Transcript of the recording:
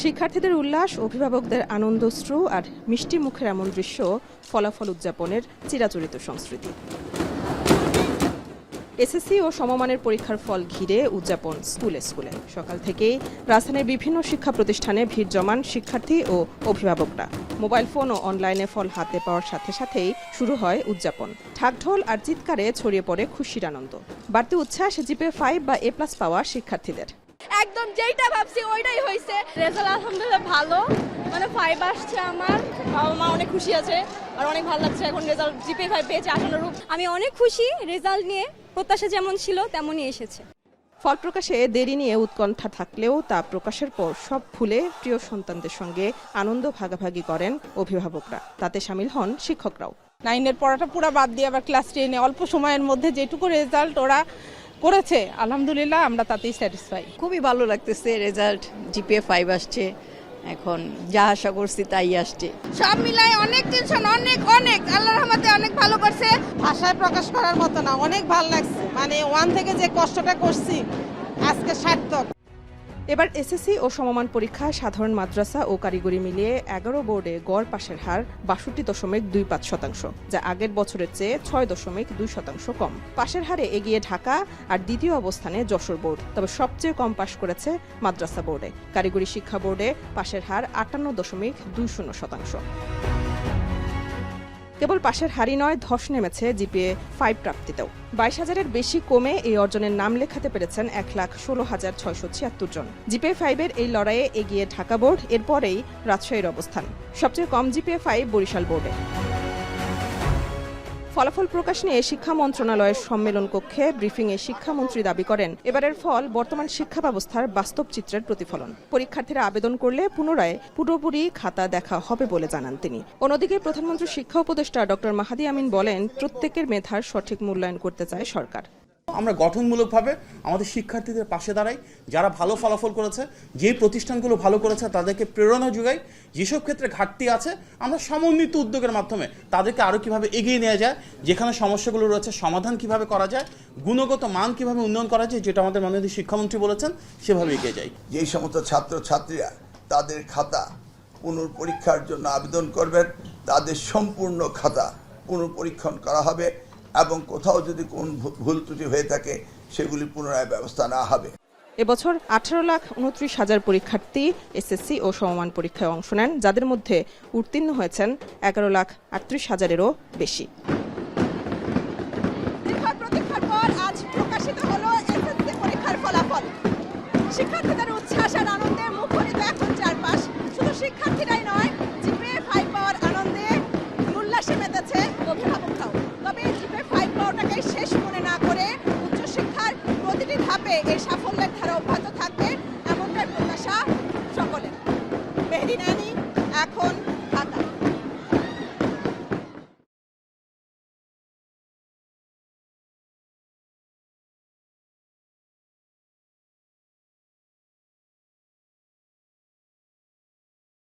শিক্ষার্থীদের উল্লাস, অভিভাবকদের আনন্দশ্রু আর মিষ্টি মুখের এমন দৃশ্য ফলাফল উদযাপনের চিরাচরিত সংস্কৃতি। এসএসসি ও সমমানের পরীক্ষার ফল ঘিরে উদযাপন স্কুলে স্কুলে। সকাল থেকেই রাজধানীর বিভিন্ন শিক্ষা প্রতিষ্ঠানে ভিড় জমান শিক্ষার্থী ও অভিভাবকরা। মোবাইল ফোন ও অনলাইনে ফল হাতে পাওয়ার সাথে সাথেই শুরু হয় উদযাপন। ঢাকঢোল আর চিৎকারে ছড়িয়ে পড়ে খুশির আনন্দ। বাড়তি উচ্ছ্বাস জিপিএ 5 বা A+ পাওয়া শিক্ষার্থীদের। একদম যেটা ভাবছি ওইটাই হয়েছে। রেজাল্ট আলহামদুলিল্লাহ ভালো, মানে 5 আসছে আমার। বাবা মা অনেক খুশি আছে আর অনেক ভালো লাগছে। এখন রেজাল্ট জিপিএ 5 পেয়েছে আশানুরূপ। আমি অনেক খুশি, রেজাল্ট নিয়ে প্রত্যাশা যেমন ছিল তেমনই এসেছে। ফল প্রকাশে দেরি নিয়ে উৎকণ্ঠা থাকলেও তা প্রকাশের পর সব ভুলে প্রিয় সন্তানদের সঙ্গে আনন্দ ভাগাভাগি করেন অভিভাবকরা। তাতে শামিল হন শিক্ষকরাও। 9-এর পড়াটা পুরো বাদ দিয়ে আবার ক্লাস 10-এ অল্প সময়ের মধ্যে যেটুকু রেজাল্ট ওরা করেছে আলহামদুলিল্লাহ আমরা তাতেই স্যাটিসফাই। খুবই ভালো লাগতেছে, রেজাল্ট জিপিএ 5 আসছে, এখন যা আশা করছি তাই আসছে। সব মিলাই অনেক টেনশন, অনেক আল্লাহর রহমতে অনেক ভালো করছে। ভাষায় প্রকাশ করার মতো না, অনেক ভালো লাগছে। মানে 1 থেকে যে কষ্টটা করছি আজকে সার্থক। এবার এসএসসি ও সমমান পরীক্ষা সাধারণ মাদ্রাসা ও কারিগরি মিলিয়ে 11 বোর্ডে গড় পাশের হার 62.25%, যা আগের বছরের চেয়ে 6.2% কম। পাশের হারে এগিয়ে ঢাকা আর দ্বিতীয় অবস্থানে যশোর বোর্ড। তবে সবচেয়ে কম পাশ করেছে মাদ্রাসা বোর্ডে। কারিগরি শিক্ষা বোর্ডে পাশের হার 58.20%। কেবল পাশের হারই নয়, ধস নেমেছে জিপিএ 5 প্রাপ্তিতেও। 22,000-এর বেশি কমে এই অর্জনের নাম লেখাতে পেরেছেন 1,16,676 জন। জিপিএ 5-এর এই লড়াইয়ে এগিয়ে ঢাকা বোর্ড, এরপরেই রাজশাহীর অবস্থান। সবচেয়ে কম জিপিএ 5 বরিশাল বোর্ডে। ফলাফল প্রকাশ নিয়ে শিক্ষা মন্ত্রণালয়ের সম্মেলন কক্ষে ব্রিফিংয়ে শিক্ষামন্ত্রী দাবি করেন, এবারের ফল বর্তমান শিক্ষা ব্যবস্থার বাস্তব চিত্রের প্রতিফলন। পরীক্ষার্থীরা আবেদন করলে পুরোপুরি খাতা দেখা হবে বলে জানান তিনি। অন্যদিকে প্রধানমন্ত্রী শিক্ষা উপদেষ্টা ডক্টর মাহাদি আমিন বলেন, প্রত্যেকের মেধার সঠিক মূল্যায়ন করতে চায় সরকার। আমরা গঠনমূলকভাবে আমাদের শিক্ষার্থীদের পাশে দাঁড়াই, যারা ভালো ফলাফল করেছে, যে প্রতিষ্ঠানগুলো ভালো করেছে তাদেরকে প্রেরণা যোগাই। যেসব ক্ষেত্রে ঘাটতি আছে আমরা সমন্বিত উদ্যোগের মাধ্যমে তাদেরকে আরও কিভাবে এগিয়ে নেওয়া যায়, যেখানে সমস্যাগুলো রয়েছে সমাধান কিভাবে করা যায়, গুণগত মান কিভাবে উন্নয়ন করা যায়, যেটা আমাদের মাননীয় শিক্ষামন্ত্রী বলেছেন, সেভাবে এগিয়ে যাই। যেই সমস্ত ছাত্রছাত্রীরা তাদের খাতা পুনর্পরীক্ষার জন্য আবেদন করবেন, তাদের সম্পূর্ণ খাতা পুনর্পরীক্ষণ করা হবে এবং কোথাও যদি কোন ভুল ত্রুটি হয়ে থাকে সেগুলি পুনরায় ব্যবস্থা নেওয়া হবে। এবছর 18,29,000 পরীক্ষার্থী এসএসসি ও সমমান পরীক্ষায় অংশ নেন, যাদের মধ্যে উত্তীর্ণ হয়েছেন 11,38,000-এরও বেশি। প্রতীক্ষার পর আজ প্রকাশিত হলো এসএসসি পরীক্ষার ফলাফল। শিক্ষার্থী